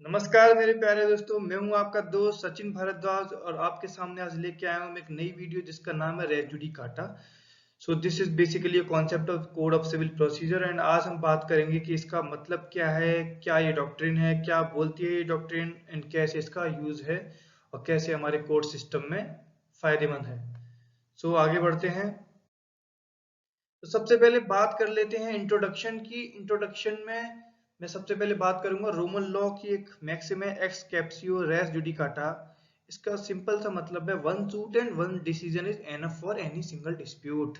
नमस्कार मेरे प्यारे दोस्तों, मैं हूं आपका दोस्त सचिन भारद्वाज और आपके सामने आज लेके आया हूं मैं एक नई वीडियो जिसका नाम है res judicata. So this is basically a concept of code of civil procedure and आज हम बात करेंगे कि इसका मतलब क्या है, क्या ये डॉक्ट्रिन है, क्या बोलती है ये डॉक्ट्रिन एंड कैसे इसका यूज है और कैसे हमारे कोर्ट सिस्टम में फायदेमंद है। सो आगे बढ़ते हैं। तो सबसे पहले बात कर लेते हैं इंट्रोडक्शन की। इंट्रोडक्शन में मैं सबसे पहले बात करूंगा रोमन लॉ की एक मैक्सिम है एक्स कैप्सियो रेस जुडिकाटा। इसका सिंपल सा मतलब है one suit and one decision is enough for any single dispute.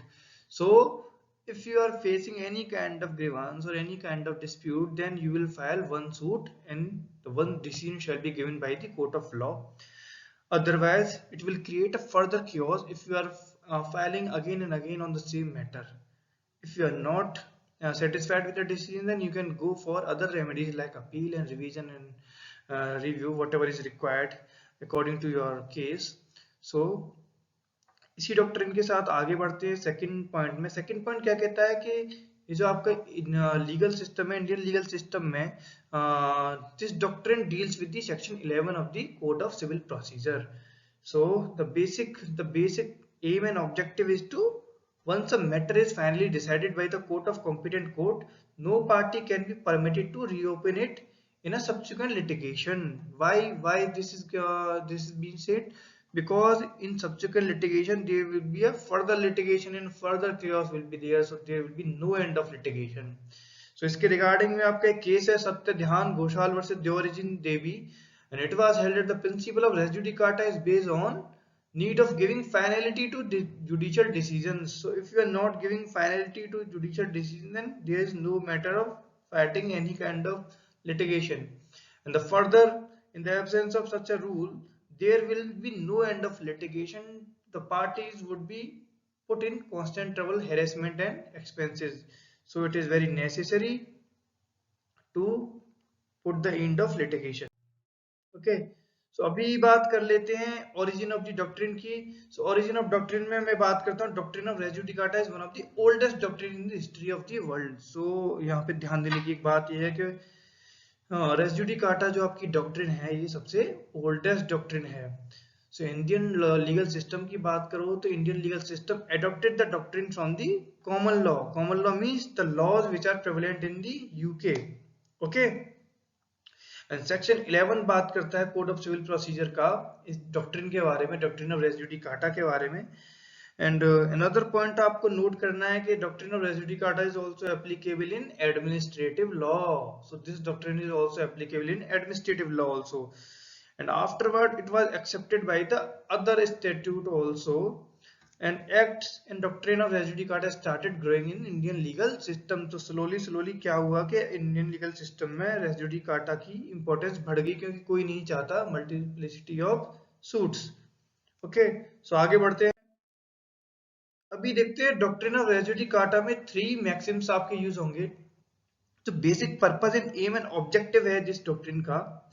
So if you are facing any kind of grievance or any kind of dispute, then you will file one suit and the one decision shall be given by the court of law. Otherwise it will create a further chaos if you are filing again and again on the same matter. If you are not satisfied with the decision, then you can go for other remedies like appeal and revision and review whatever is required according to your case. So इसी doctrine के साथ आगे बढ़ते हैं second point में। Second point क्या कहता है कि ये जो आपका लीगल सिस्टम है, इंडियन लीगल सिस्टम में this doctrine deals with the section 11 of the code of civil procedure. So the basic aim and objective is to once a matter is finally decided by the court of competent court, no party can be permitted to reopen it in a subsequent litigation. Why this is being said? Because in subsequent litigation there will be a further litigation and further chaos will be there, so there will be no end of litigation. So इसके regarding में आपका एक case है Satyadhyan Ghosal versus Deorajin Debi and it was held that the principle of res judicata is based on need of giving finality to judicial decisions. So if you are not giving finality to judicial decision, then there is no matter of fighting any kind of litigation. And the further, in the absence of such a rule, there will be no end of litigation. The parties would be put in constant trouble, harassment and expenses. So it is very necessary to put the end of litigation. Okay, so अभी बात कर लेते हैं origin of the doctrine की। So origin of doctrine में मैं बात करता हूँ doctrine of res judicata is one of the oldest doctrine in the history of the world. So यहाँ पे ध्यान देने की एक बात यह है कि रेस जुडिकाटा जो आपकी डॉक्ट्रिन है ये सबसे ओल्डेस्ट डॉक्ट्रिन है। सो इंडियन लीगल सिस्टम की बात करो तो Indian legal system adopted the doctrine from the common law. Common law means the laws which are prevalent in the UK. Okay, and section 11 बात करता है कोड ऑफ सिविल प्रोसीजर का इस doctrine के बारे में, डॉक्ट्रिन ऑफ रेस जुडिकाटा के बारे में। एंड अनदर पॉइंट आपको नोट करना है कि doctrine of res judicata is also applicable in administrative law. So this doctrine is also applicable in administrative law also, and afterward it was accepted by the other statute also, and acts and doctrine of res judicata started growing in Indian legal system. तो slowly क्या हुआ कि Indian legal system में res judicata की importance बढ़ गई क्योंकि कोई नहीं चाहता मल्टीप्लिसिटी ऑफ सूट्स। ओके, सो आगे बढ़ते हैं। अभी देखते हैं डॉक्ट्रिन ऑफ रेस जुडिकाटा में 3 मैक्सिम्स आपके यूज होंगे। तो basic purpose and aim and objective है जिस डॉक्ट्रिन का,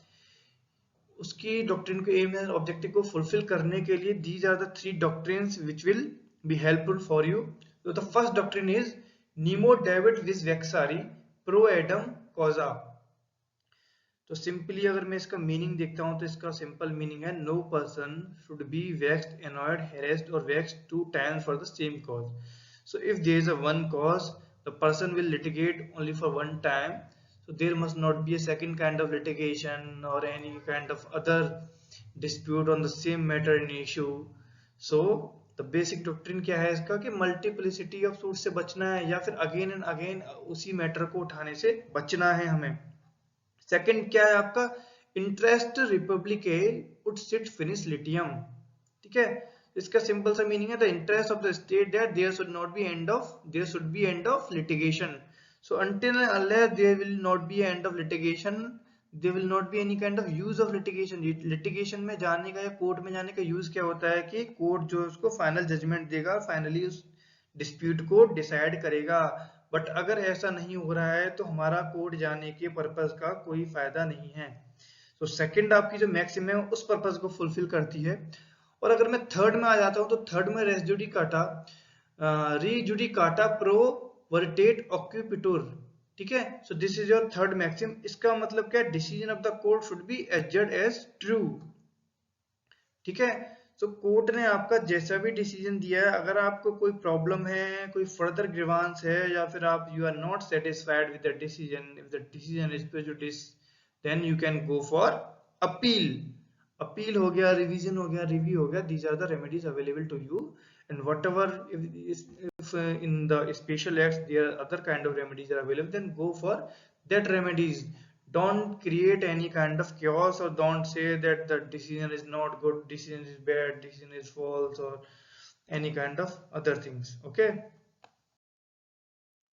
उसकी डॉक्ट्रिन को एम एंड ऑब्जेक्टिव को फुलफिल करने के लिए these are the 3 doctrines which will be helpful for you. तो the first doctrine is nemo डेविड विस वेक्सारी प्रो एडम कॉजा। तो सिंपली अगर मैं इसका मीनिंग देखता हूं तो इसका सिंपल मीनिंग है no person should be vexed annoyed harassed और vexed 2 times for the same cause. So if there is a one cause the person will litigate only for one time, so there must not be a second kind of litigation or any kind of other dispute on the same matter and issue. So the basic doctrine क्या है इसका कि multiplicity of suit से बचना है या फिर again and again उसी मैटर को उठाने से बचना है हमें। सेकंड क्या है आपका इंटरेस्ट रिपब्लिके उड सिट फिनिश लिटियम। ठीक है, इसका सिंपल सा मीनिंग है the interest of the state that there should not be end of litigation. So until and unless there will not be end of litigation, there will not be any kind of use of litigation. litigation में जाने का या court में जाने का use क्या होता है कि कोर्ट जो उसको फाइनल जजमेंट देगा, फाइनली उस डिस्प्यूट को डिसाइड करेगा। बट अगर ऐसा नहीं हो रहा है तो हमारा कोर्ट जाने के पर्पस का कोई फायदा नहीं है। तो सेकंड आपकी जो मैक्सिम है उस पर्पस को फुलफिल करती है। और अगर मैं थर्ड में आ जाता हूँ तो थर्ड में res judicata res judicata pro veritate accipitur. ठीक है। So this is your third maxim. इसका मतलब क्या, decision of the court should be adjudged as true. ठीक है। सो कोर्ट ने आपका जैसा भी डिसीजन दिया है, अगर आपको कोई प्रॉब्लम है, कोई फर्दर ग्रीवांस है, या फिर आप you are not satisfied with the decision, if the decision is prejudice, then you can go for appeal. Appeal हो गया, रिवीजन हो गया, रिव्यू हो गया, these are the remedies available to you. And whatever, if in the special acts there are other kind of remedies are available, then go for that remedies. Don't create any kind of chaos, or don't say that the decision is not good, decision is bad, decision is false, or any kind of other things. Okay,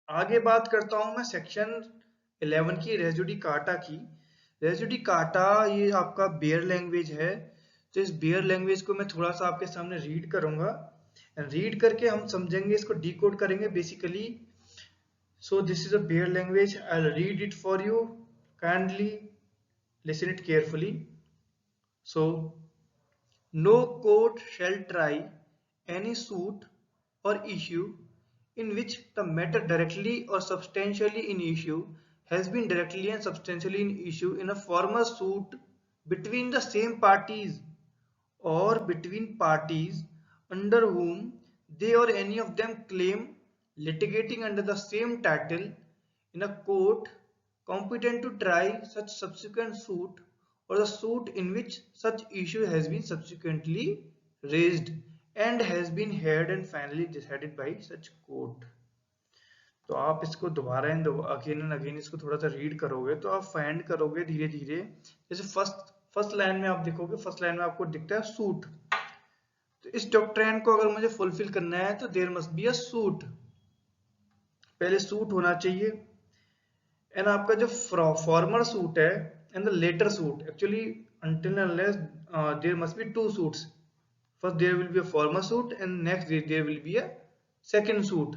आगे बात करता हूं मैं section 11 की, race judicata की। Race judicata ये आपका bear language है। तो इस बेयर लैंग्वेज को मैं थोड़ा सा आपके सामने रीड करूंगा, रीड करके हम समझेंगे, इसको डिकोड करेंगे basically. So this is a bare language, I will read it for you, kindly listen it carefully. So no court shall try any suit or issue in which the matter directly or substantially in issue has been directly and substantially in issue in a former suit between the same parties or between parties under whom they or any of them claim litigating under the same title in a court competent to try such subsequent suit or the suit in which such issue has been subsequently raised and has been heard and finally decided by such court। तो आप इसको दोबारा again and again इसको थोड़ा सा read करोगे तो आप फाइंड करोगे धीरे धीरे। जैसे फर्स्ट लाइन में आप देखोगे, फर्स्ट लाइन में आपको दिखता है सूट। तो इस डॉक्ट्रिन को अगर मुझे फुलफिल करना है तो there must be a suit, पहले सूट होना चाहिए। एंड आपका जो फॉर्मर सूट है and the latter suit, actually until and unless there must be two suits, first there will be a former suit and next there will be a second suit।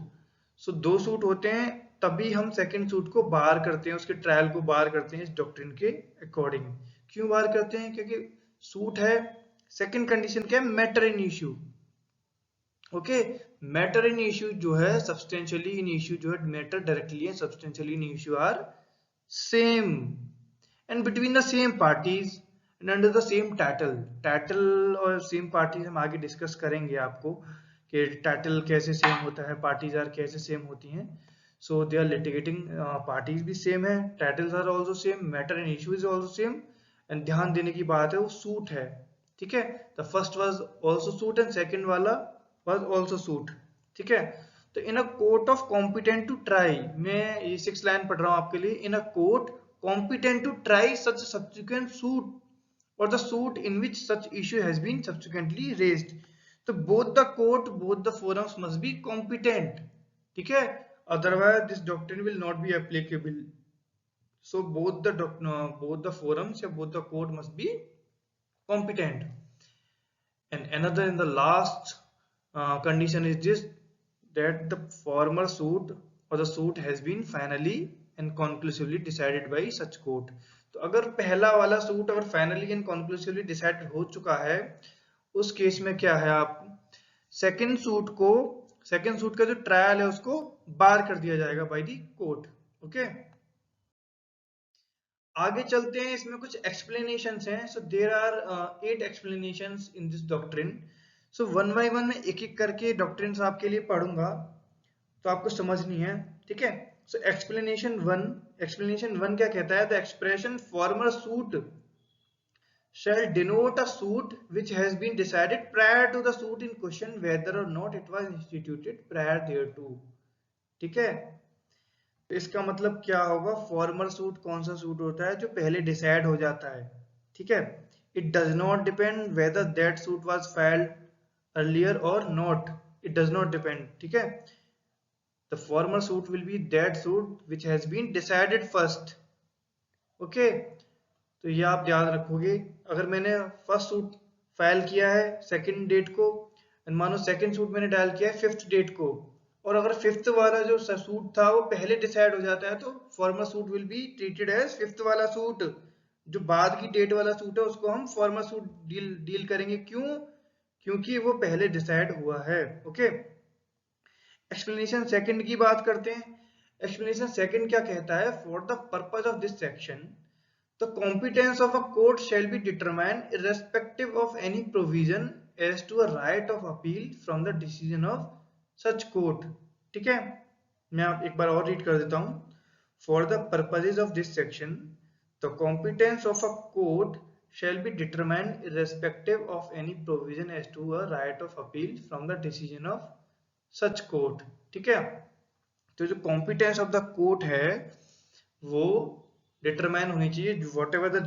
सो दो suit होते हैं, तभी हम second suit को बाहर करते हैं, उसके ट्रायल को बाहर करते हैं इस डॉक्ट्रिन के अकॉर्डिंग। क्यों बाहर करते हैं? क्योंकि सूट है, सेकंड कंडीशन क्या है, matter in issue. Okay, matter in issue जो है, सब्सटेंशियली इन इश्यू जो है, matter directly and substantially in issue are same and between the same parties and under the same title. Title और same parties हम आगे discuss करेंगे आपको कि टाइटल कैसे सेम होता है, पार्टीज आर कैसे सेम होती हैं। So they are litigating parties भी सेम है, titles are also same, matter in issue is also same. And ध्यान देने की बात है वो सूट है, ठीक है। The first was also suit and second वाला वाज आल्सो सूट, ठीक है। तो in a court of competent to try, मैं ये 6 लाइन पढ़ रहा हूं आपके लिए। In a court competent to try such subsequent suit or the suit in which such issue has been subsequently raised। तो both the court, both the forums must be competent, ठीक है, otherwise this doctrine will not be applicable। so both the forums या both the court must be competent। and another in the last condition is this, that the former suit or the suit has been finally and conclusively decided by such court। तो अगर पहला वाला suit अगर finally and कॉन्क्लूसिवली decide हो चुका है, उस case में क्या है, आप सेकंड सूट का जो ट्रायल है उसको बार कर दिया जाएगा बाय द कोर्ट। ओके, आगे चलते हैं, इसमें कुछ एक्सप्लेनेशंस हैं। So there are 8 explanations in this doctrine. So one by one में एक एक करके डॉक्ट्रिन्स आपके लिए पढ़ूंगा तो आपको समझनी है, ठीक है। सो एक्सप्लेनेशन वन क्या कहता है, the expression farmer suit shall denote a suit which has been decided prior to the suit in question whether or not it was instituted prior thereto। ठीक है, तो इसका मतलब क्या होगा, फॉर्मर सूट कौन सा सूट होता है, जो पहले डिसाइड हो जाता है, ठीक है। It does not depend whether that suit was filed earlier और not, it does not depend, ठीक है। The former suit will be that suit which has been decided first। Okay, तो ये आप याद रखोगे। अगर मैंने फर्स्ट सूट फाइल किया है सेकंड डेट को, मानो सेकंड सूट मैंने डायल किया है 5th डेट को, और अगर 5th वाला जो सूट था वो पहले डिसाइड हो जाता है, तो former suit will be treated as 5th वाला सूट। जो बाद की डेट वाला सूट है उसको हम फॉर्मर सूट डील करेंगे। क्यों? क्योंकि वो पहले डिसाइड हुआ है। ओके, एक्सप्लेनेशन सेकंड की बात करते हैं। एक्सप्लेनेशन सेकंड क्या कहता है, for the purpose of this section the competence of a court shall be determined irrespective of any provision as to a right of appeal from the decision of such court. ठीक है, मैं आप एक बार और read कर देता हूं। For the purposes of this section the competence of a court shall be determined irrespective of any provision as to a right of appeal from the decision of such court। ठीक है, तो जो competence of the court है वो determine होनी चाहिए, what ever the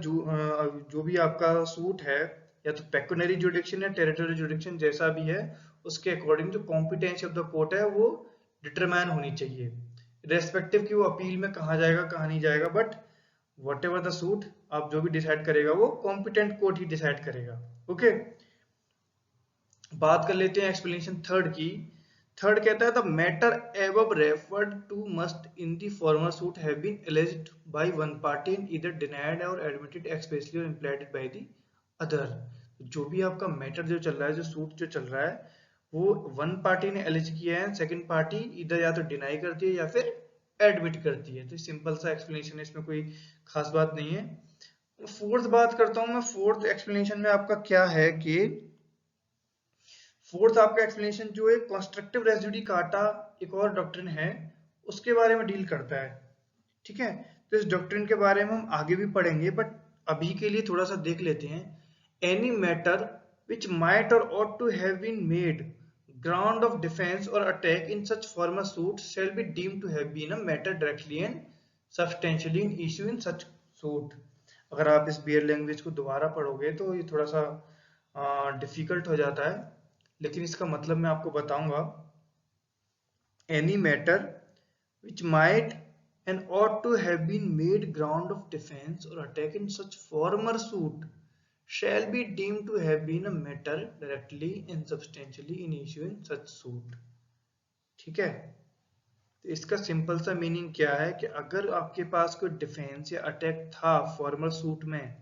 जो भी आपका सूट है, या तो पेक्यूनरी जुडिक्शन या टेरिटोरियल जुडिक्शन जैसा भी है, उसके अकॉर्डिंग जो कॉम्पिटेंस ऑफ द कोर्ट है वो डिटरमाइन होनी चाहिए, रेस्पेक्टिव कि वो अपील में कहाँ जाएगा कहाँ नहीं जाएगा, but what ever the suit आप जो भी डिसाइड करेगा वो कॉम्पिटेंट कोर्ट ही डिसाइड करेगा। ओके, बात कर लेते हैं एक्सप्लेनेशन थर्ड की। थर्ड कहता है the matter above referred to must in the former suit have been alleged by one party and either denied or admitted expressly or impliedly by the other. जो भी आपका मैटर जो चल रहा है, जो सूट जो चल रहा है, वो वन पार्टी ने एलिज किया है, सेकंड पार्टी इधर या तो डिनाई करती है या फिर एडमिट करती है। तो सिंपल सा एक्सप्लेनेशन है, इसमें कोई खास बात नहीं है। फोर्थ बात करता हूं मैं। फोर्थ एक्सप्लेनेशन में आपका क्या है कि फोर्थ आपका एक्सप्लेनेशन जो है कंस्ट्रक्टिव रेस जुडिकाटा एक और डॉक्ट्रिन है, उसके बारे में डील करता है। ठीक है, तो इस डॉक्ट्रिन के बारे में हम आगे भी पढ़ेंगे, बट अभी के लिए थोड़ा सा देख लेते हैं। Any matter which might or ought to have been made ground of defense or attack in such former suit shall be deemed to have been a matter directly and substantially in issue in such suit। अगर आप इस beer language को दोबारा पढ़ोगे तो ये थोड़ा सा डिफिकल्ट हो जाता है, लेकिन इसका मतलब मैं आपको बताऊंगा। Any matter which might and ought to have been made ground of defense or attack in such former suit shall be deemed to have been a matter directly and substantially in issue in such suit। ठीक है, तो इसका simple सा meaning क्या है कि अगर आपके पास कोई डिफेंस या अटैक था फॉर्मर सूट में,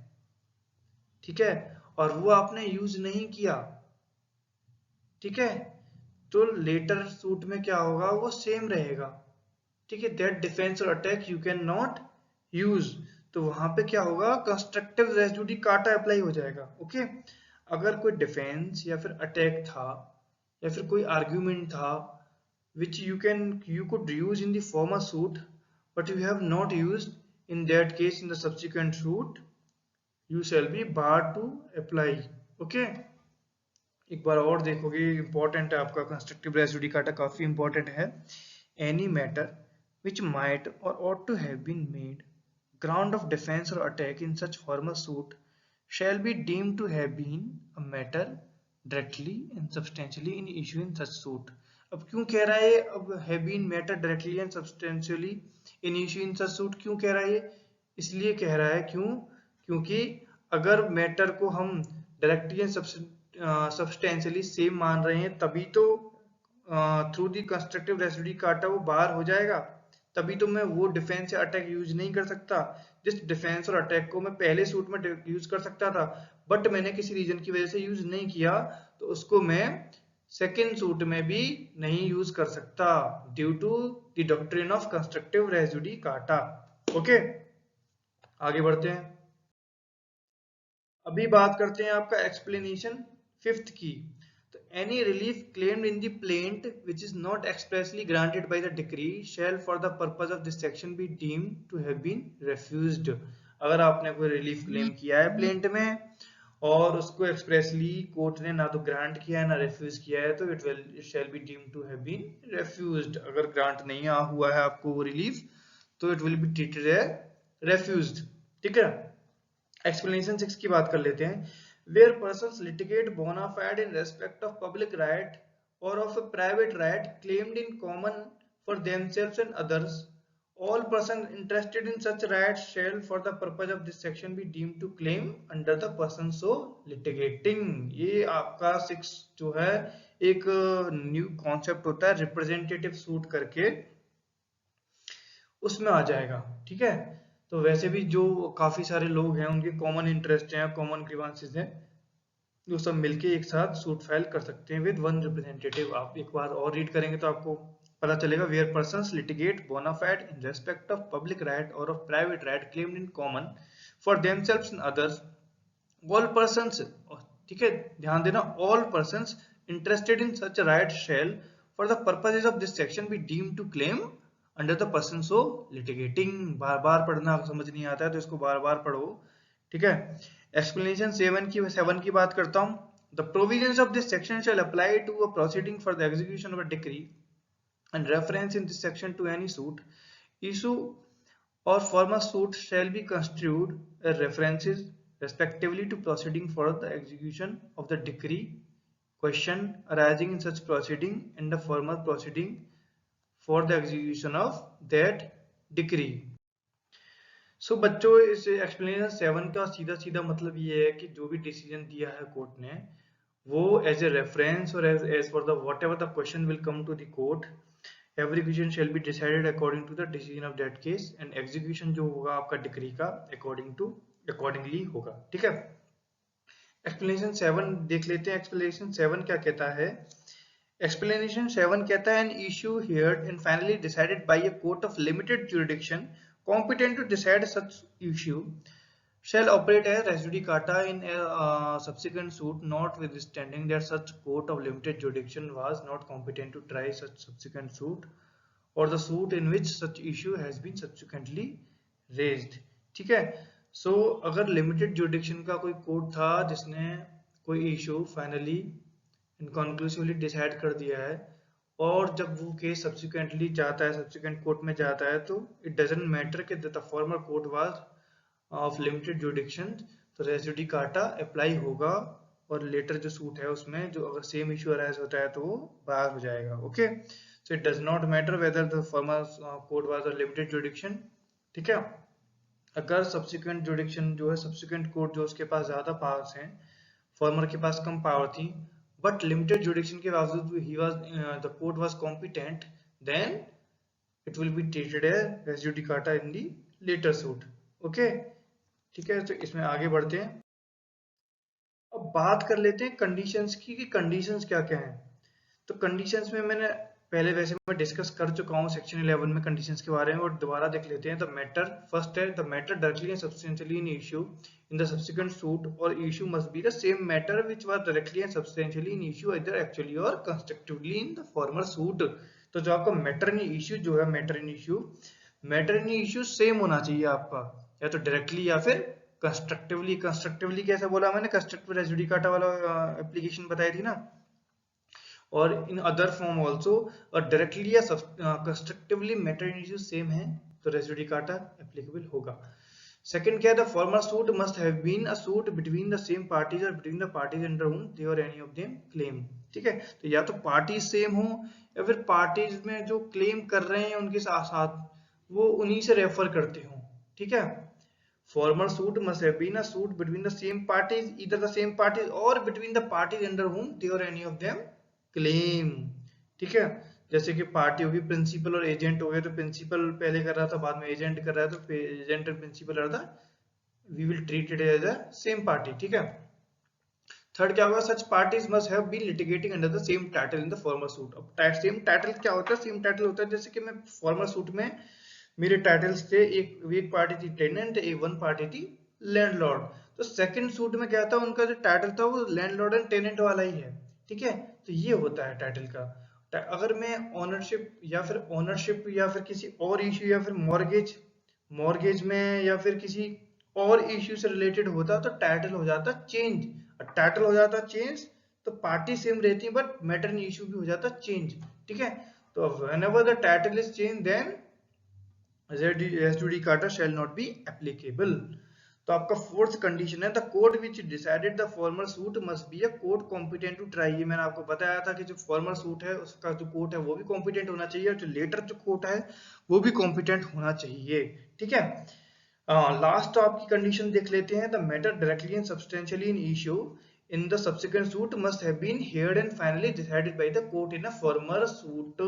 ठीक है, और वो आपने यूज नहीं किया, ठीक है, तो लेटर सूट में क्या होगा, वो सेम रहेगा। ठीक है, दैट डिफेंस और attack you can not use, तो वहां पे क्या होगा, कंस्ट्रक्टिव रेस जुडिकाटा अप्लाई हो जाएगा। ओके, अगर कोई डिफेंस या फिर अटैक था या फिर कोई आर्ग्यूमेंट था which you could use in the former suit but you have not used, in that case in the subsequent suit you shall be barred to apply। okay, एक बार और देखोगे, इंपॉर्टेंट है आपका कंस्ट्रक्टिव रेस जुडिकाटा, काफी important है। Any matter which might or ought to have been made ground of defense or attack in such former suit shall be deemed to have been a matter directly and substantially in issue in such suit। अब क्यों कह रहा है, अब have been matter directly and substantially in issue in such suit क्यों कह रहा है, इसलिए कह रहा है क्यों, क्योंकि अगर मैटर को हम डायरेक्टली एंड सब्सटेंशियली सेम मान रहे हैं, तभी तो through the constructive res judicata वो बाहर हो जाएगा, तभी तो मैं वो डिफेंस या अटैक यूज नहीं कर सकता। जिस डिफेंस और अटैक को मैं पहले सूट में यूज कर सकता था बट मैंने किसी रीजन की वजह से यूज नहीं किया, तो उसको मैं सेकेंड सूट में भी नहीं यूज कर सकता due to the doctrine of constructive res judicata. Okay, आगे बढ़ते हैं। अभी बात करते हैं आपका एक्सप्लेनेशन फिफ्थ की। तो any relief claimed in the plaint which is not expressly granted by the decree shall for the purpose of this section be deemed to have been refused. अगर आपने कोई रिलीफ क्लेम किया है plaint में और उसको एक्सप्रेसली कोर्ट ने ना तो ग्रांट किया है ना रिफ्यूज किया है, तो it shall be deemed to have been refused. अगर ग्रांट नहीं हुआ है आपको वो रिलीफ, तो it will be treated as refused. ठीक है, एक्सप्लेनेशन 6 की बात कर लेते हैं। Where persons litigate bona fide in respect of public right और of a private right claimed in common for themselves and others, all persons interested in such rights shall for the purpose of this section be deemed to claim under the person so litigating। ये आपका 6 जो है एक new concept होता है representative suit करके, उसमें आ जाएगा। ठीक है, तो वैसे भी जो काफी सारे लोग हैं उनके कॉमन इंटरेस्ट हैं, कॉमन ग्रीवांसेस हैं, जो सब मिलके एक साथ सूट फाइल कर सकते हैं विद वन रिप्रेजेंटेटिव। आप एक बार और रीड करेंगे तो आपको पता चलेगा where persons litigate bona fide in respect of public right और of private right claimed in common for themselves and others all persons, ठीक है ध्यान देना, all persons interested in such right shall for the purposes of this section be deemed to claim under the person so litigating. बार बार पढ़ना, समझ नहीं आता है तो इसको बार बार पढ़ो, ठीक है। एक्सप्लेनेशन 7 की बात करता हूं। The provisions of this section shall apply to a proceeding for the execution of a decree and reference in this section to any suit, issue or formal suit shall be construed as references respectively to proceeding for the execution of the decree, question arising in such proceeding and the formal proceeding for the execution of that decree। सो बच्चों इस explanation 7 का सीधा सीधा मतलब ये है कि जो भी डिसीजन दिया है कोर्ट ने वो as a reference or as for the whatever the question will come to the court, every question shall be decided according to the decision of that case and execution जो होगा आपका decree का accordingly होगा, ठीक है। Explanation 7 देख लेते हैं। एक्सप्लेनेशन 7 क्या कहता है? एक्सप्लेनेशन 7 कहता है an issue heard and finally decided by a court of limited jurisdiction competent to decide such issue shall operate as res judicata in a subsequent suit, notwithstanding that such court of limited jurisdiction was not competent to try such subsequent suit or the suit in which such issue has been subsequently raised, ठीक है। सो अगर limited jurisdiction का कोई court था जिसने कोई issue finally इनकॉन्क्लूसिवली decide कर दिया है और जब वो केस सब्सिक्वेंटली जाता है, सब्सिक्वेंट कोर्ट में जाता है, तो इट डजंट मैटर कि the former court was of limited jurisdiction, तो रेस जुडिकाटा अप्लाई होगा और लेटर जो सूट है उसमें जो अगर सेम इशू अराइज होता है तो वो बाहर हो जाएगा, okay. So it does not matter whether the former court was of limited jurisdiction, ठीक है। अगर सब्सिक्वेंट जुरिडिक्शन जो है, सब्सिक्वेंट कोर्ट जो उसके पास ज्यादा पावर्स हैं, फॉर्मर के पास कम पावर थी, बट लिमिटेड जुरिडिक्शन के बावजूद ही was the court was competent, then it will be treated as res judicata in the latter suit, okay, ठीक है। तो इसमें आगे बढ़ते हैं। अब बात कर लेते हैं कंडीशंस की कि कंडीशंस क्या क्या हैं। तो कंडीशंस में मैंने पहले वैसे मैं डिस्कस कर चुका हूं सेक्शन 11 में कंडीशंस के बारे में, और दोबारा देख लेते हैं। द मैटर फर्स्ट है the matter directly and substantially in issue in the subsequent suit और issue must be the same matter which was directly and substantially in issue either actually और constructively in the former suit. तो जो आपका matter in issue जो है, matter in issue same होना चाहिए आपका, या तो डायरेक्टली या फिर कंस्ट्रक्टिवली। कंस्ट्रक्टिवली कैसे बोला मैंने? कंस्ट्रक्टिव रेस जुडिकाटा वाला एप्लीकेशन बताई थी ना। और इन अदर फॉर्म आल्सो, और डायरेक्टली या constructively matter in issue same है तो रेस जुडिकाटा एप्लीकेबल होगा। सेकंड क्या है? The former suit must have been a suit between the same parties or between the parties under whom they or any of them claim, ठीक है। तो या तो पार्टीज सेम हो या फिर पार्टीज में जो क्लेम कर रहे हैं उनके साथ साथ वो उन्हीं से रेफर करते हो, ठीक है। Former suit must have been a suit between the same parties, either the same parties or between the parties under whom they or any of them claim, ठीक है। जैसे कि पार्टी होगी, प्रिंसिपल और एजेंट हो गए, तो प्रिंसिपल पहले कर रहा था, बाद में एजेंट कर रहा है, तो एजेंट और principal are the we will treat it as a same party, ठीक है। थर्ड क्या होगा? Such parties must have been litigating under the same title in the former suit. अब सेम टाइटल क्या होता है? सेम टाइटल होता है जैसे कि मैं फॉर्मर सूट में मेरे टाइटल्स थे, एक पार्टी थी टेनेंट, वन पार्टी थी लैंडलॉर्ड। तो सेकंड सूट में क्या था? उनका जो टाइटल था वो लैंडलॉर्ड एंड टेनेंट वाला ही है, ठीक है। तो ये होता है टाइटल का। अगर मैं ओनरशिप या फिर किसी और इश्यू या फिर मॉर्गेज में या फिर किसी और इश्यू से रिलेटेड होता तो टाइटल हो जाता चेंज। टाइटल हो जाता चेंज तो पार्टी सेम रहती है बट मैटर इन इश्यू भी हो जाता चेंज, ठीक है। तो whenever the title is change then res judicata shall not be applicable। तो आपका फोर्थ कंडीशन है the court which decided the former suit must be a court competent to try. ये मैंने आपको बताया था कि जो फॉर्मर सूट है उसका जो कोर्ट है वो भी कॉम्पिटेंट होना चाहिए और जो लेटर जो कोर्ट है वो भी कॉम्पिटेंट होना चाहिए, ठीक है। लास्ट आपकी कंडीशन देख लेते हैं। The matter directly and substantially in issue in the subsequent suit must have been heard and finally decided by the court in a former suit,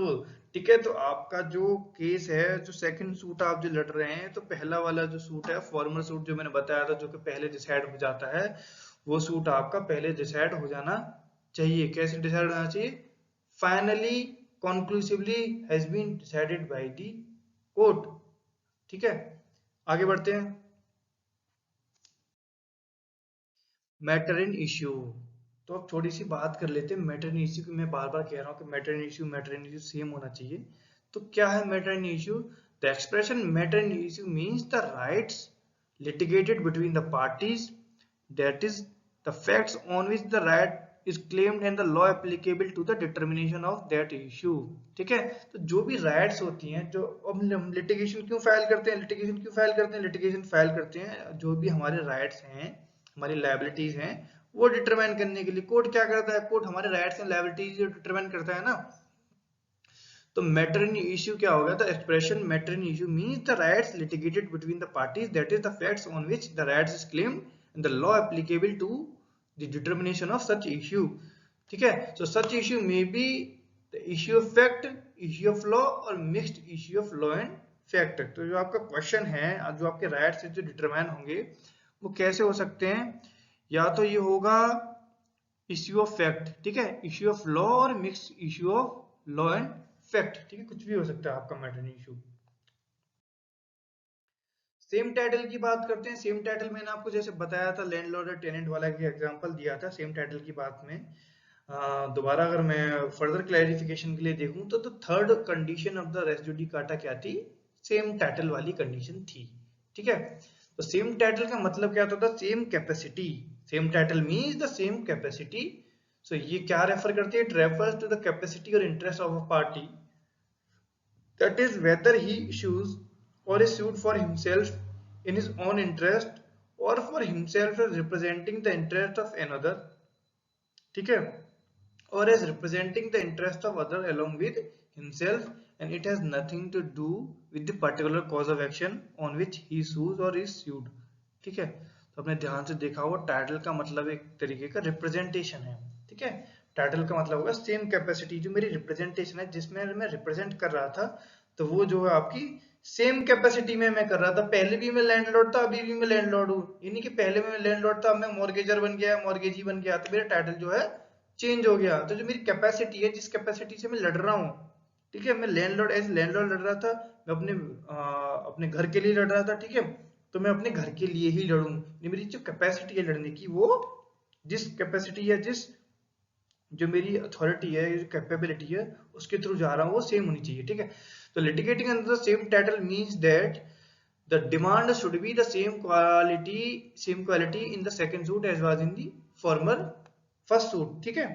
ठीक है। तो आपका जो केस है, जो सेकंड सूट आप जो लड़ रहे हैं, तो पहला वाला जो सूट है फॉर्मर सूट जो मैंने बताया था जो कि पहले डिसाइड हो जाता है, वो सूट आपका पहले डिसाइड हो जाना चाहिए। कैसे डिसाइड होना चाहिए? Finally conclusively has been decided by the court। ठीक है, आगे बढ़ते हैं। मैटर इन इश्यू, तो अब थोड़ी सी बात कर लेते हैं मैटर इन इश्यू की। मैं बार बार कह रहा हूँ कि मैटर इन इश्यू सेम होना चाहिए। तो क्या है matter in issue? The expression matter in issue means the rights litigated between the parties, that is the facts on which the right is claimed and the law applicable to the determination of that issue। ठीक है, तो जो भी rights होती हैं, जो अब हम लिटिगेशन क्यों फाइल करते हैं, लिटिगेशन फाइल करते हैं जो भी हमारे राइट्स हैं, हमारी लायबिलिटीज हैं, वो डिटरमाइन करने के लिए। कोर्ट क्या करता है? कोर्ट हमारे राइट्स एंड लायबिलिटीज डिटरमाइन करता है ना। तो मैटर इन इश्यू क्या होगा? The expression matter in issue means the rights litigated between the parties, that is the facts on which the rights is claimed and the law applicable to the determination of such issue. ठीक है, so such issue may be the issue of fact, issue of law और mixed issue of law and fact. तो जो आपका question है, जो आपके rights जो डिटरमाइन होंगे वो कैसे हो सकते हैं? या तो ये होगा इश्यू ऑफ फैक्ट, ठीक है, इश्यू ऑफ लॉ और mixed issue of law and fact. ठीक है, कुछ भी हो सकता है आपका matter in issue. Same title की बात करते हैं। सेम टाइटल मैंने आपको जैसे बताया था, लैंडलॉर्ड और टेनेंट वाला की एग्जांपल दिया था सेम टाइटल की बात में। दोबारा अगर मैं फर्दर क्लैरिफिकेशन के लिए देखूं तो third condition of the res judicata क्या थी? सेम टाइटल वाली कंडीशन थी। ठीक है, तो सेम टाइटल का मतलब क्या होता था? Same capacity. Same title means the same capacity. So ये क्या रेफर करती है? It refers to the capacity और interest of a party, that is whether he issues or is sued for himself in his own interest or for himself as representing the interest of another, ठीक है, or as representing the interest of other along with himself, and it has nothing to do with the particular cause of action on which he sues or is sued। ठीक है, तो आपने ध्यान से देखा होगा टाइटल का मतलब एक तरीके का रिप्रेजेंटेशन है। ठीक है, टाइटल का मतलब होगा सेम कैपेसिटी, जो मेरी रिप्रेजेंटेशन है जिसमें मैं रिप्रेजेंट कर रहा था, तो वो जो है आपकी सेम कैपेसिटी में मैं कर रहा था। पहले भी मैं लैंडलॉर्ड था, अभी भी मैं लैंडलॉर्ड हूँ, यानी कि पहले मैं लैंडलॉर्ड था, अब मैं मॉर्गेजर बन गया, मॉर्गेजी बन गया, तो मेरा टाइटल जो है चेंज हो गया। तो जो मेरी कैपेसिटी है, जिस कैपेसिटी से मैं लड़ रहा हूँ, ठीक है, मैं लैंडलॉर्ड एज लैंडलॉर्ड लड़ रहा था, मैं अपने घर के लिए लड़ रहा था, ठीक है, तो मैं अपने घर के लिए ही लड़ूं। मेरी जो कैपेसिटी है लड़ने की, वो जिस कैपेसिटी या जिस जो मेरी अथॉरिटी है, जो कैपेबिलिटी है, उसके थ्रू जा रहा हूँ, वो सेम होनी चाहिए। ठीक है, तो litigating under the same title means that the demand should be the same quality in the second suit as was in the former first suit। ठीक है,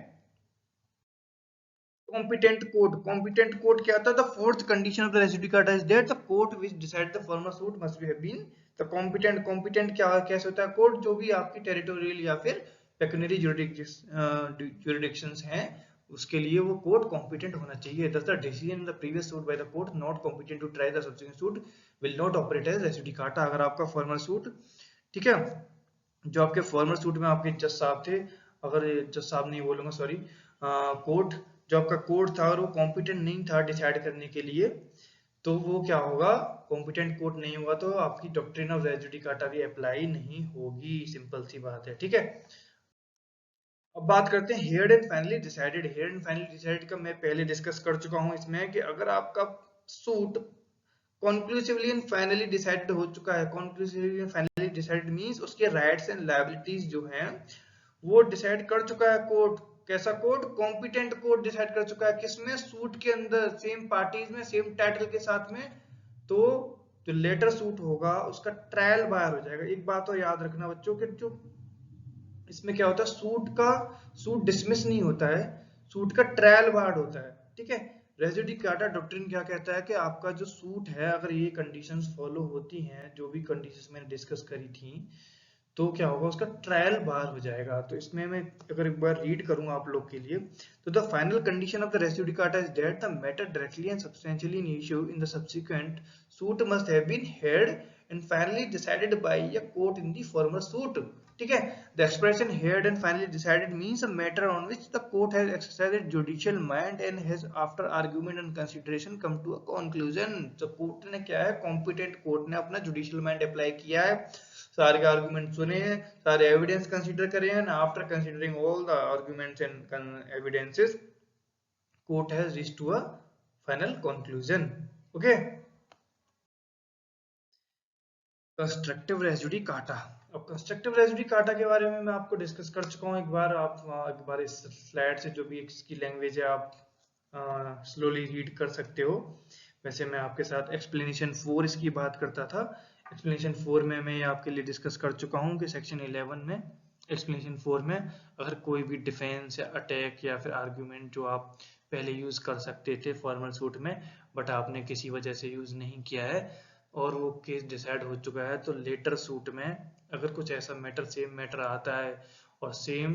competent court क्या था? The fourth condition of the res judicata is that the court which decide the former suit must have been the competent क्या कैसे होता है? Court जो भी आपकी टेरिटोरियल या फिर पेक्यूनरी जुरिडिक्शंस हैं, उसके लिए वो कोर्ट कॉम्पिटेंट होना चाहिए। Thus the decision in the previous suit by the court not competent to try the subsequent suit will not operate as res judicata। अगर आपका फॉर्मर सूट, ठीक है, जो आपके फॉर्मर सूट में आपके जज साहब थे, अगर जज साहब नहीं बोलूंगा, सॉरी, कोर्ट, जो आपका कोर्ट था और वो कॉम्पिटेंट नहीं था डिसाइड करने के लिए, तो वो क्या होगा? कॉम्पिटेंट कोर्ट नहीं होगा, तो आपकी डॉक्ट्रिन ऑफ रेस जुडिकाटा भी अप्लाई नहीं होगी। सिंपल सी बात है। ठीक है, अब बात करते हैं heard and finally decided. Heard and finally decided का मैं पहले डिस्कस कर चुका हूं इसमें, कि अगर आपका सूट कॉन्क्लूसिवली एंड फाइनली डिसाइडेड हो चुका है, कॉन्क्लूसिवली एंड फाइनली डिसाइडेड मींस उसके राइट्स एंड लायबिलिटीज जो हैं वो डिसाइड कर चुका है कोर्ट। कैसा कोर्ट? कॉम्पिटेंट कोर्ट डिसाइड कर चुका है। किसमें? सूट के अंदर, सेम पार्टीज में, सेम टाइटल के साथ में। तो जो लेटर सूट होगा उसका ट्रायल बार हो जाएगा। एक बात तो याद रखना बच्चों कि जो इसमें क्या होता है, सूट डिसमिस नहीं होता है, सूट का ट्रायल बार होता है। ठीक है, रेस जुडिकाटा डॉक्ट्रिन क्या कहता है कि आपका जो सूट है, अगर ये कंडीशंस फॉलो होती हैं, जो भी कंडीशंस मैंने डिस्कस करी थी, तो क्या होगा? उसका ट्रायल बार हो जाएगा। तो इसमें मैं अगर एक बार रीड करूं आप लोग के लिए, तो the final condition of the res judicata is that the matter directly and substantially in issue in the subsequent suit must have been heard and finally decided by a court in the former suit। ठीक है, the expression heard and finally decided means a matter on which the court has exercised judicial mind and has after argument and consideration come to a conclusion। तो court ने क्या है? Competent court ने अपना judicial mind apply किया है, सारे argument सुने हैं, सारे एविडेंस कंसीडर करे हैं, after considering all the arguments and evidences court has reached to a final conclusion. Okay. Constructive res judicata. अब कंस्ट्रक्टिव रेस जुडिकाटा के बारे में मैं आपको डिस्कस कर चुका हूँ एक बार। आप एक बार इस स्लाइड से जो भी इसकी लैंग्वेज है आप स्लोली रीड कर सकते हो। वैसे मैं आपके साथ एक्सप्लेनेशन 4 इसकी बात करता था। एक्सप्लेनेशन 4 में मैं आपके लिए डिस्कस कर चुका हूँ कि सेक्शन 11 में एक्सप्लेनेशन 4 में अगर कोई भी डिफेंस या अटैक या फिर आर्ग्यूमेंट जो आप पहले यूज कर सकते थे फॉर्मल सूट में बट आपने किसी वजह से यूज नहीं किया है और वो केस डिसाइड हो चुका है, तो लेटर सूट में अगर कुछ ऐसा मैटर सेम मैटर आता है और सेम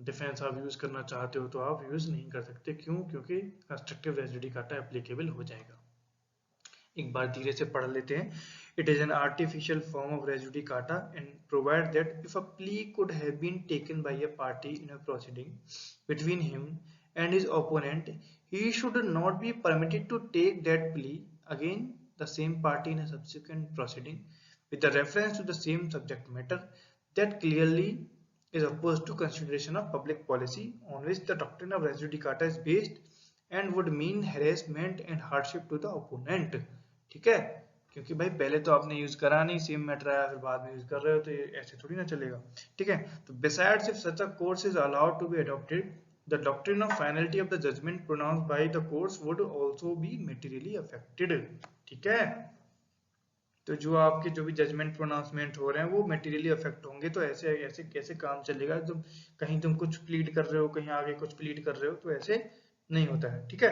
डिफेंस आप यूज करना चाहते हो तो आप यूज नहीं कर सकते। क्यों? क्योंकि कंस्ट्रक्टिव रेस जुडिकाटा एप्लीकेबल हो जाएगा। एक बार धीरे से पढ़ लेते हैं। It is an artificial form of res judicata and provide that if a plea could have been taken by a party in a proceeding between him and his opponent, he should not be permitted to take that plea again the same party in a subsequent proceeding with a reference to the same subject matter that clearly is opposed to consideration of public policy on which the doctrine of res judicata is based and would mean harassment and hardship to the opponent। ठीक है, क्योंकि भाई पहले तो आपने use करा नहीं, same matter आया, फिर बाद में यूज कर रहे हो तो ये ऐसे थोड़ी ना चलेगा। ठीक है, तो besides if such a course is allowed to be adopted, the doctrine of finality of the judgment pronounced by the courts would also be materially affected। ठीक है, तो जो आपके जो भी जजमेंट प्रोनाउंसमेंट हो रहे हैं वो मेटीरियली अफेक्ट होंगे। तो ऐसे ऐसे कैसे काम चलेगा? तुम कहीं तुम कुछ प्लीड कर रहे हो, कहीं आगे कुछ प्लीड कर रहे हो, तो ऐसे नहीं होता है। ठीक है,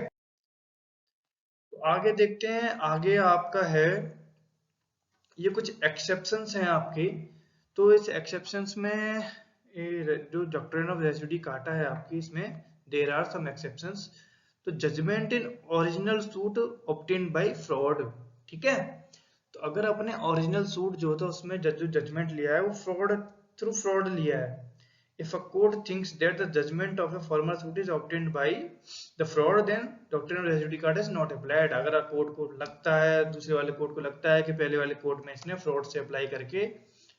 तो आगे देखते हैं। आगे आपका है ये कुछ एक्सेप्शंस हैं आपके। तो इस एक्सेप्शंस में जो डॉक्ट्रिन ऑफ रेस जुडिकाटा है आपकी, इसमें देयर आर सम एक्सेप्शंस। तो judgement in original suit obtained by fraud. ठीक है, तो अगर अपने ओरिजिनल सूट जो था उसमें जो जजमेंट लिया है वो थ्रू फ्रॉड लिया है। If a court thinks that the judgment of a former suit is obtained by the fraud, then doctrine of res judicata is not applied। अगर कोर्ट को लगता है, दूसरे वाले कोर्ट को लगता है कि पहले वाले कोर्ट में इसने फ्रॉड से अप्लाई करके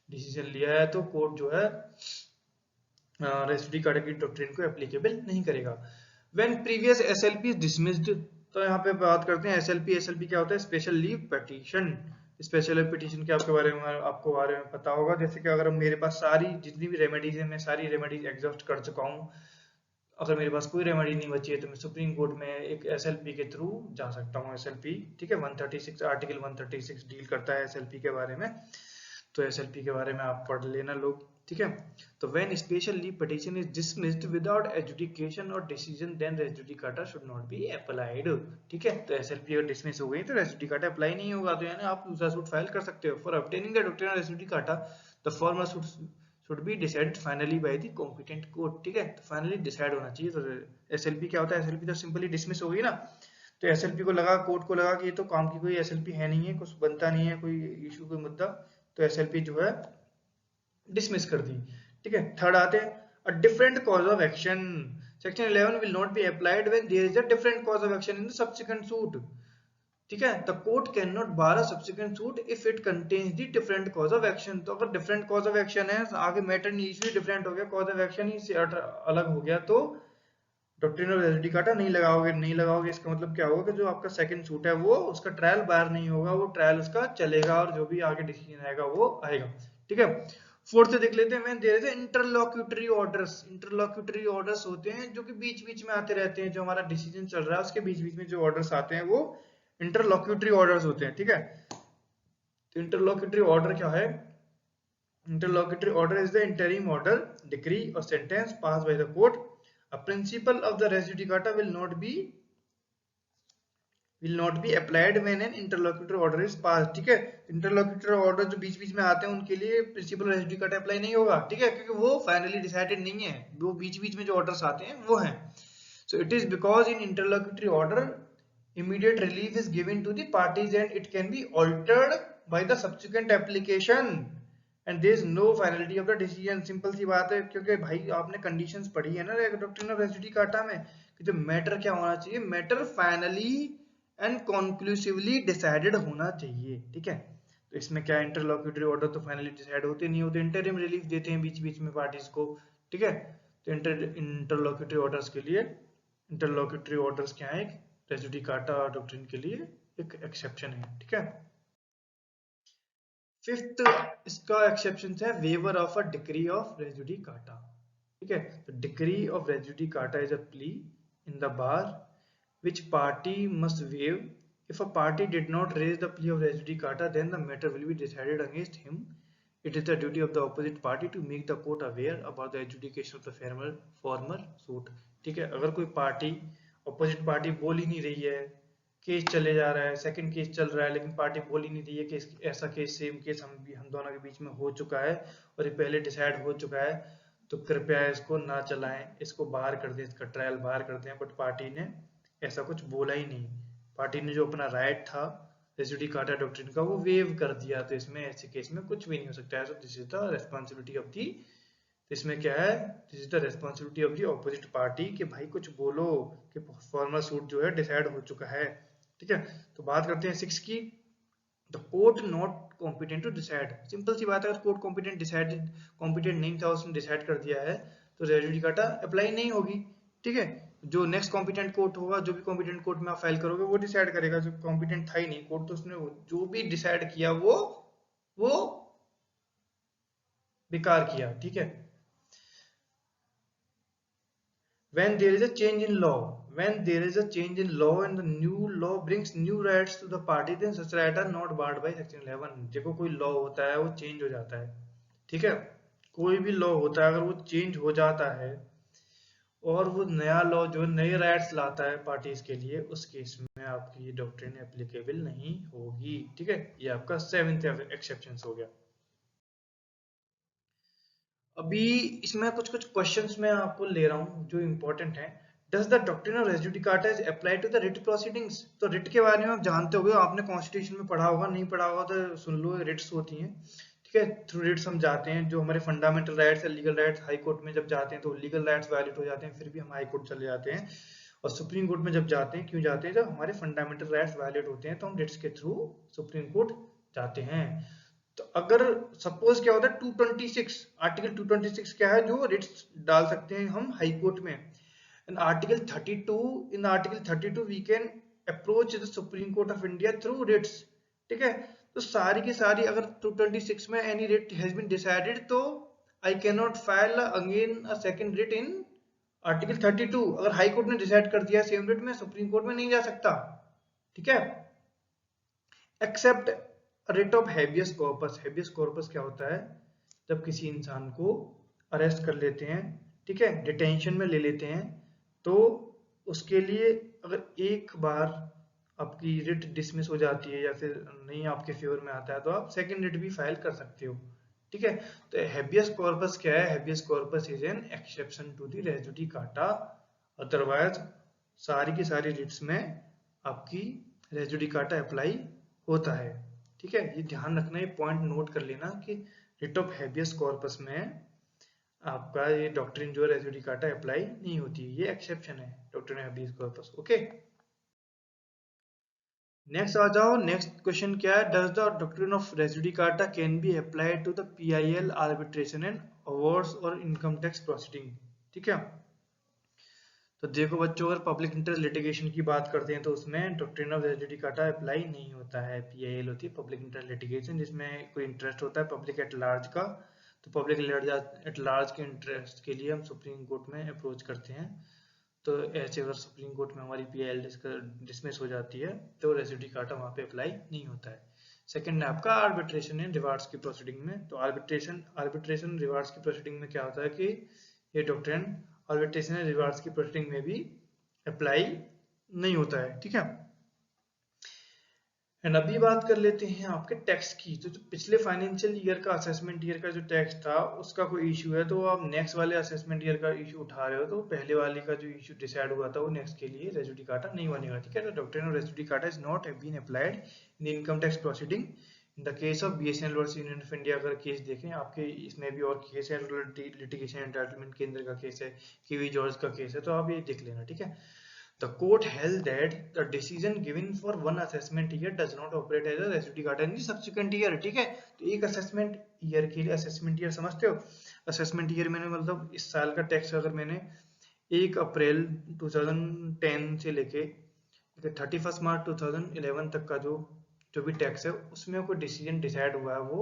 डिसीजन लिया है, तो कोर्ट जो है रेस जुडिकाटा की डॉक्ट्रिन को एप्लीकेबल नहीं करेगा। When previous SLP is dismissed, तो यहाँ पे बात करते हैं SLP। SLP क्या होता है? Special leave petition. Special leave petition के आपके बारे में आपको बारे में पता होगा। जैसे कि अगर मेरे पास सारी जितनी भी रेमेडीज है, मैं सारी रेमेडीज एग्जॉस्ट कर चुका हूँ, अगर मेरे पास कोई रेमेडी नहीं बची है तो मैं सुप्रीम कोर्ट में एक SLP के थ्रू जा सकता हूँ। SLP, ठीक है, 136 आर्टिकल 136 डील करता है SLP के बारे में। तो SLP के बारे में आप पढ़ लेना लोग। ठीक है, तो when special leave petition is dismissed without adjudication or decision, then res judicata should not be applied। ठीक है, तो SLP अगर डिसमिस हो गई तो res judicata अप्लाई नहीं होगा। तो यानी आप दूसरा सूट फाइल कर सकते हो। For obtaining the doctrine of res judicata, the former suit should be decided finally by the competent court। ठीक है, तो फाइनली डिसाइड होना चाहिए। तो SLP क्या होता है? SLP तो सिंपली डिसमिस हो गई ना, तो SLP को लगा, कोर्ट को लगा कि ये तो काम की कोई SLP है नहीं है, कुछ बनता नहीं है, कोई इशू कोई मुद्दा, तो SLP जो है डिसमिस कर दी। ठीक है, थर्ड आते हैं a different cause of action. Section 11 will not be applied when there is a different cause of action in the subsequent suit. ठीक है, the court cannot bar a subsequent suit if it contains the different cause of action. तो अगर different cause of action है, आगे matter नहीं issue different हो गया, cause of action ही अलग हो गया, तो डॉक्ट्रिन ऑफ रेस जुडिकाटा नहीं लगाओगे। नहीं लगाओगे इसका मतलब क्या होगा कि जो आपका सेकंड सूट है वो उसका ट्रायल बार नहीं होगा, वो ट्रायल उसका चलेगा और जो भी आगे डिसीजन आएगा वो आएगा। ठीक है, फोर्थ से देख लेते हैं। When there is interlocutory orders. Interlocutory orders होते हैं जो कि बीच बीच में आते रहते हैं। जो हमारा डिसीजन चल रहा है उसके बीच बीच में जो ऑर्डर्स आते हैं वो इंटरलॉक्यूटरी ऑर्डर्स होते हैं। ठीक है, तो इंटरलॉक्यूटरी ऑर्डर क्या है? Interlocutory order is the interim order, decree or sentence passed by the court. A principle of the res judicata will not be applied when an interlocutory order is passed। ठीक है, interlocutory order जो बीच बीच में आते हैं उनके लिए principle res judicata apply नहीं होगा। ठीक है, क्योंकि वो फाइनली डिसाइडेड नहीं है, वो बीच बीच में जो ऑर्डर्स आते हैं वो हैं। So it is because in interlocutory order immediate relief is given to the parties and it can be altered by the subsequent application and there is no finality of the decision। Simple सी बात है, क्योंकि भाई आपने conditions पढ़ी है ना doctrine of res judicata में कि जो मैटर क्या होना चाहिए, matter finally and conclusively decided होना चाहिए। ठीक है, तो इसमें क्या इंटरलॉक्यूटरी ऑर्डर तो फाइनली डिसाइड होते नहीं होते, इंटरिम रिलीफ देते हैं बीच बीच में पार्टीज को। ठीक है, तो इंटरलॉक्यूटरी ऑर्डर्स के लिए इंटरलोक्यूटरी ऑर्डर्स क्या है, रेस जुडिकाटा डॉक्ट्रिन के लिए एक एक्सेप्शन है, ठीक है। फिफ्थ इसका एक्सेप्शन है waiver of a decree of res judicata, ठीक है। तो decree of res judicata is a plea in the bar which party must waive. If a party did not raise the plea of res judicata, then the matter will be decided against him. It is the duty of the opposite party to make the court aware about the adjudication of the former suit. ठीक है, अगर कोई party opposite party बोल ही नहीं रही है, case चले जा रहा है, सेकंड केस चल रहा है, लेकिन पार्टी बोल ही नहीं रही है कि ऐसा केस सेम केस हम दोनों के बीच में हो चुका है और ये पहले डिसाइड हो चुका है, तो कृपया इसको ना चलाएं, इसको बाहर कर दें, इसका ट्रायल बाहर कर दें। बट पार्टी ने ऐसा कुछ बोला ही नहीं, पार्टी ने जो अपना राइट था रेस जुडिकाटा डॉक्ट्रिन का वो वेव कर दिया, तो इसमें ऐसे केस में कुछ भी नहीं हो सकता है। So this is the responsibility of the, इसमें क्या है, this is the responsibility of the opposite party कि भाई कुछ बोलो कि फॉर्मल सूट जो है डिसाइड हो चुका है, ठीक है। तो बात करते हैं 6 की, the court not competent to decide. Simple सी बात है, अगर कोर्ट कॉम्पिटेंट नहीं था, उसने डिसाइड कर दिया है, तो रेस जुडिकाटा अप्लाई नहीं होगी, ठीक है। जो नेक्स्ट कॉम्पिटेंट कोर्ट होगा, जो भी कॉम्पिटेंट कोर्ट में आप फाइल करोगे वो डिसाइड करेगा, जो कॉम्पिटेंट था ही नहीं कोर्ट, तो उसने जो भी डिसाइड किया वो बेकार किया, ठीक है। When there is a change in law, when there is a change in law and the new law brings new rights to the party, then such rights are not barred by section 11. देखो कोई law होता है वो change हो जाता है, ठीक है। कोई भी लॉ होता है अगर वो चेंज हो जाता है और वो नया लॉ जो नए राइट्स लाता है पार्टीज के लिए, उस केस में आपकी ये डॉक्ट्रिन एप्लीकेबल नहीं होगी, ठीक है। ये आपका 7th एक्सेप्शन हो गया। अभी इसमें कुछ कुछ क्वेश्चंस मैं आपको ले रहा हूँ जो इंपॉर्टेंट है। Does the doctrine of res judicata is apply to the writ proceedings? तो रिट के बारे में आप जानते होगे, आपने कॉन्स्टिट्यूशन में पढ़ा होगा, नहीं पढ़ा होगा तो सुन लो, रिट्स होती हैं, ठीक है। थ्रू रिट्स हम जाते हैं, जो हमारे फंडामेंटल राइट्स है, लीगल राइट्स, हाई कोर्ट में जब जाते हैं तो लीगल राइट्स वायलेट हो जाते हैं, फिर भी हम हाई कोर्ट चले जाते हैं। और सुप्रीम कोर्ट में जब जाते हैं, क्यों जाते हैं? जब हमारे फंडामेंटल राइट्स वायलेट होते हैं तो हम रिट्स के थ्रू सुप्रीम कोर्ट जाते हैं। तो अगर सपोज क्या होता है, 226 आर्टिकल 226 क्या है, जो रिट्स डाल सकते हैं हम हाई कोर्ट में। In article 32 we can approach the supreme court of India through writs, ठीक है। तो सारी की सारी, अगर 226 में any writ has been decided, तो I can not file again a second writ in article 32। अगर हाई कोर्ट ने डिसाइड कर दिया सेम रिट में, सुप्रीम कोर्ट में नहीं जा सकता, ठीक है। Except writ of habeas corpus. Habeas corpus क्या होता है? जब किसी इंसान को अरेस्ट कर लेते हैं, ठीक है, डिटेंशन में ले लेते हैं, तो उसके लिए अगर एक बार आपकी रिट डिसमिस हो जाती है या फिर नहीं आपके फेवर में आता है, तो आप सेकंड रिट भी फाइल कर सकते हो, ठीक है। तो हेबियस कॉर्पस क्या है? Habeas corpus is an exception to the res judicata. Otherwise सारी की सारी रिट्स में आपकी रेस जुडिकाटा अप्लाई होता है, ठीक है। ये ध्यान रखना, ये पॉइंट नोट कर लेना कि रिट ऑफ हेबियस कॉर्पस में आपका ये डॉक्ट्रिन जो रेस जुडिकाटा अप्लाई नहीं होती, ये एक्सेप्शन है doctrine of habeas corpus, okay. Next आ जाओ, नेक्स्ट क्वेश्चन क्या है? Does the doctrine of res judicata can be applied to the PIL arbitration and awards और इनकम टैक्स प्रोसीडिंग, ठीक है। तो देखो बच्चों, अगर पब्लिक इंटरेस्ट लिटिगेशन की बात करते हैं तो उसमें doctrine of res judicata apply नहीं होता है। पीआईएल होती है पब्लिक इंटरेस्ट लिटिगेशन, जिसमें कोई इंटरेस्ट होता है पब्लिक एट लार्ज का। तो पब्लिक एट लार्ज के इंटरेस्ट के लिए हम सुप्रीम कोर्ट में अप्रोच करते हैं। तो ऐसे अगर सुप्रीम कोर्ट में हमारी पीआईएल डिसमिस हो जाती है तो रेस जुडिकाटा वहाँ पे अप्लाई नहीं होता है। सेकंड है आपका आर्बिट्रेशन एंड रिवार्ड्स की प्रोसीडिंग में। तो आर्बिट्रेशन रिवार्ड्स की प्रोसीडिंग में क्या होता है कि ये डॉक्ट्रिन आर्बिट्रेशन एंड रिवार्ड्स की प्रोसीडिंग में भी अप्लाई नहीं होता है, ठीक है। एंड अभी बात कर लेते हैं आपके टैक्स की। तो जो पिछले फाइनेंशियल ईयर का असेसमेंट ईयर का जो टैक्स था उसका कोई इशू है तो आप नेक्स्ट वाले असेसमेंट ईयर का इशू उठा रहे हो, तो पहले वाले का जो इशू डिसाइड हुआ था वो नेक्स्ट के लिए रेस जुडिकाटा नहीं बनेगा, ठीक है। तो doctrine of res judicata is not have been applied in income tax proceeding in the case of BSNL versus union of India. अगर केस देखें आपके, इसमें भी और केस है, लिटिगेशन एंटाइटलमेंट केंद्र का केस है, केवी जॉर्ज का केस है, तो आप ये देख लेना, ठीक है। The court held that the decision given for one assessment year does not operate as a res judicata in the subsequent year, ठीक है। तो एक असेसमेंट ईयर के लिए, असेसमेंट ईयर समझते हो? असेसमेंट ईयर मैंने मतलब इस साल का टैक्स अगर मैंने 1 अप्रैल 2010 से लेके 31 मार्च 2011 तक का जो भी टैक्स है उसमें कोई डिसीजन डिसाइड हुआ है वो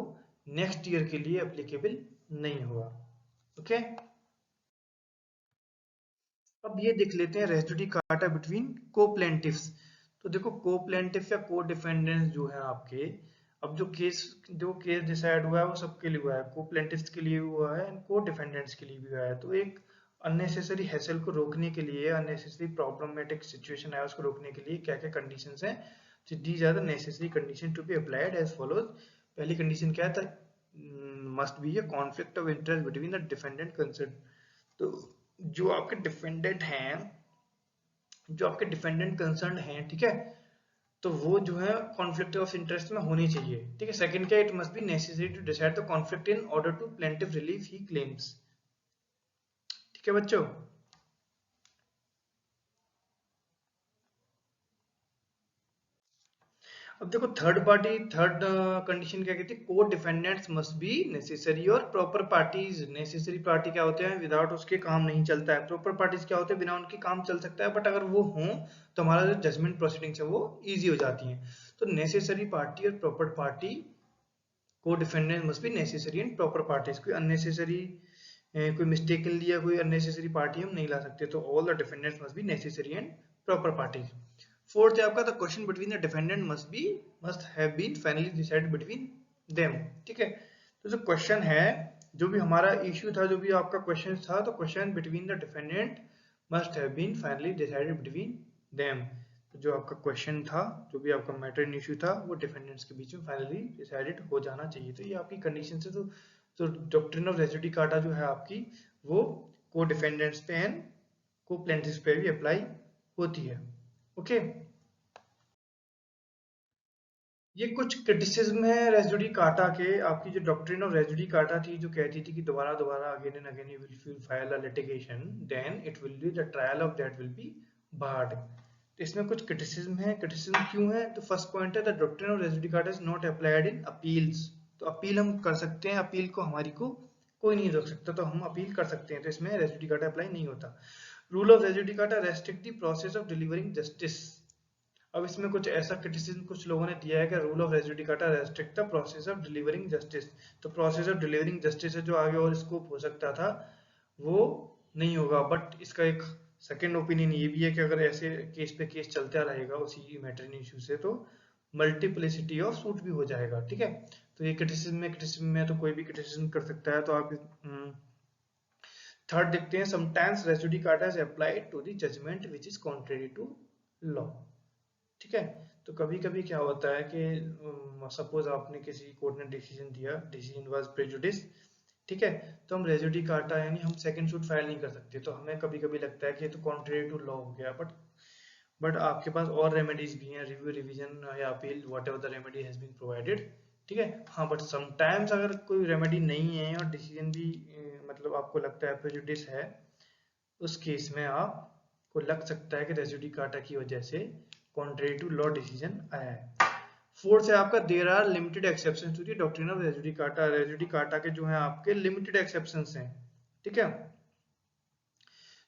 नेक्स्ट ईयर के लिए एप्लीकेबल नहीं हुआ। ओके, अब ये देख लेते हैं रेस जुडिकाटा बिटवीन को प्लेंटिफ्स। तो देखो को प्लेंटिफ या को डिफेंडेंट्स जो है आपके, अब जो केस डिसाइड हुआ है वो सबके लिए हुआ है, को प्लेंटिफ्स के लिए हुआ है एंड को डिफेंडेंट्स के लिए भी हुआ है। तो एक अननेसेसरी हैसल को रोकने के लिए, अननेसेसरी प्रॉब्लमेटिक सिचुएशन है उसको रोकने के लिए क्या क्या कंडीशंस हैं, तो these are the necessary condition to be applied as follows. पहली कंडीशन क्या था, must be a conflict of interest between the defendant concern. तो जो आपके डिफेंडेंट हैं, जो आपके डिफेंडेंट कंसर्न हैं, ठीक है, तो वो जो है कॉन्फ्लिक्ट ऑफ इंटरेस्ट में होनी चाहिए। ठीक है, सेकंड क्या, it must be necessary to decide the conflict in order to plaintiff relief he claims. ठीक है बच्चों, अब देखो थर्ड कंडीशन क्या कहती है, को डिफेंडेंट्स मस्ट बी नेसेसरी और प्रॉपर पार्टीज। नेसेसरी पार्टी क्या होते हैं, विदाउट उसके काम नहीं चलता है। प्रॉपर पार्टीज क्या होते हैं, बिना उनके काम चल सकता है, बट अगर वो हों तो हमारा जो जजमेंट प्रोसीडिंग्स है वो इजी हो जाती है। तो नेसेसरी पार्टी और प्रॉपर पार्टी, को defendant must be necessary and proper parties. कोई अननेसेसरी कोई मिस्टेक लिया, कोई अननेसेसरी पार्टी हम नहीं ला सकते। तो all the defendants must be necessary and proper parties. Fourth है आपका, the question between the defendant must have been finally decided between them. ठीक है, तो जो क्वेश्चन है, जो भी हमारा इश्यू था, जो भी आपका क्वेश्चन था, तो question between the defendant must have been finally decided between them. तो जो आपका क्वेश्चन था, जो भी आपका मैटर इन इश्यू था, वो डिफेंडेंट्स के बीच में फाइनली डिसाइडेड हो जाना चाहिए। तो ये आपकी कंडीशन से तो डॉक्ट्रिन ऑफ रेस जुडिकाटा जो है आपकी, वो को डिफेंडेंट्स पे एंड को प्लेंटिफ्स पे भी अप्लाई होती है। ओके, ये कुछ क्रिटिसिज्म है रेस जुडिकाटा के। आपकी जो डॉक्ट्रिन ऑफ रेस जुडिकाटा थी, जो कहती थी कि दोबारा दोबारा again and again you will file a litigation, then it will be the trial of that will be barred. तो इसमें कुछ क्रिटिसिज्म है। क्रिटिसिज्म क्यों है, तो फर्स्ट पॉइंट है, the doctrine of res judicata is not applied in appeals. तो appeal हम कर सकते हैं, अपील को हमारी को कोई नहीं रोक सकता, तो हम अपील कर सकते हैं, तो इसमें रेस जुडिकाटा अप्लाई नहीं होता। Rule of res judicata restrict the process of delivering justice. अब इसमें कुछ ऐसा क्रिटिसिज्म कुछ लोगों ने दिया है कि rule of res judicata restrict the process of delivering justice. तो प्रोसेस ऑफ डिलीवरिंग जस्टिस है जो आगे और स्कोप हो सकता था, वो नहीं होगा। बट इसका एक सेकंड ओपिनियन ये भी है कि अगर ऐसे केस पे केस चलता रहेगा उसी मैटर इशू से, तो मल्टीप्लिसिटी ऑफ सूट भी हो जाएगा। ठीक है, तो ये क्रिटिसिज्म में तो कोई भी क्रिटिसिज्म कर सकता है। तो आप थर्ड देखते हैं, sometimes res judicata is applied to the judgment which is contrary to law. ठीक है, तो कभी कभी क्या होता है कि सपोज आपने किसी कोर्ट ने डिसीजन दिया, डिसीजन वाज प्रेजुडिस, ठीक है, तो हम रेस जुडिकाटा यानी हम सेकंड सूट फाइल नहीं कर सकते। तो हमें कभी कभी लगता है कि ये तो कॉन्ट्रेरी टू लॉ हो गया, बट आपके पास और रेमेडीज भी हैं, रिव्यू, रिवीजन या appeal, whatever the remedy has been provided. ठीक है, हाँ, बट समटाइम्स अगर कोई रेमेडी नहीं है और डिसीजन भी मतलब आपको लगता है प्रेजुडिस है, उस केस में आपको लग सकता है कि रेस जुडिकाटा की वजह से कॉन्ट्रेरी टू लॉ डिसीजन आया है। फोर्थ है आपका, there are limited exceptions to the doctrine of res judicata. Res judicata के जो है आपके लिमिटेड एक्सेप्शंस हैं। ठीक है,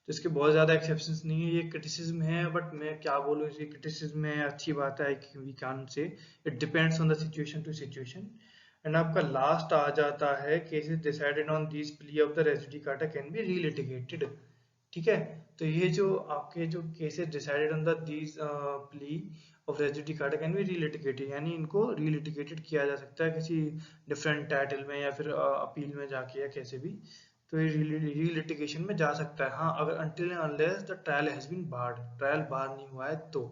तो इसके बहुत ज्यादा एक्सेप्शंस नहीं है, ये क्रिटिसिज्म है, बट मैं क्या बोलूँ, ये क्रिटिसिज्म है, अच्छी बात है कि we can say it depends on the situation to situation. And आपका लास्ट आ जाता है, cases decided on this plea of the res judicata can be relitigated. ठीक है, तो ये जो आपके जो cases decided on the this plea of res judicata can be relitigated, यानी इनको रीलिटिगेटेड किया जा सकता है किसी डिफरेंट टाइटल में या फिर अपील में जाके या कैसे भी, तो ये रीलिटिगेशन में जा सकता है। हाँ, अगर until and unless the trial has been barred, trial bar नहीं हुआ है तो।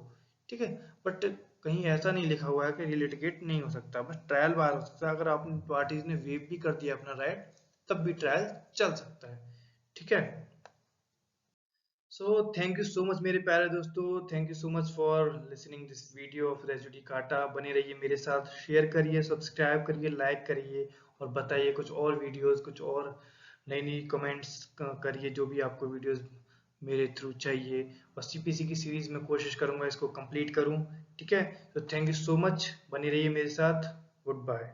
ठीक है, बट कहीं ऐसा नहीं लिखा हुआ है कि रीलिटिगेट नहीं हो सकता, बस ट्रायल बार हो सकता है। अगर आपने पार्टीज ने वेव भी कर दिया अपना राइट, तब भी ट्रायल चल सकता है। ठीक है, so thank you so much मेरे प्यारे दोस्तों, thank you so much for listening this video of res judicata. बने रहिए मेरे साथ, शेयर करिए, सब्सक्राइब करिए, लाइक करिए, और बताइए कुछ और वीडियोस, कुछ और नई नई कमेंट्स करिए, जो भी आपको वीडियोस मेरे थ्रू चाहिए। और सीपीसी की सीरीज में कोशिश करूंगा इसको कंप्लीट करूं। ठीक है, तो थैंक यू सो मच, बने रहिए मेरे साथ, गुड बाय।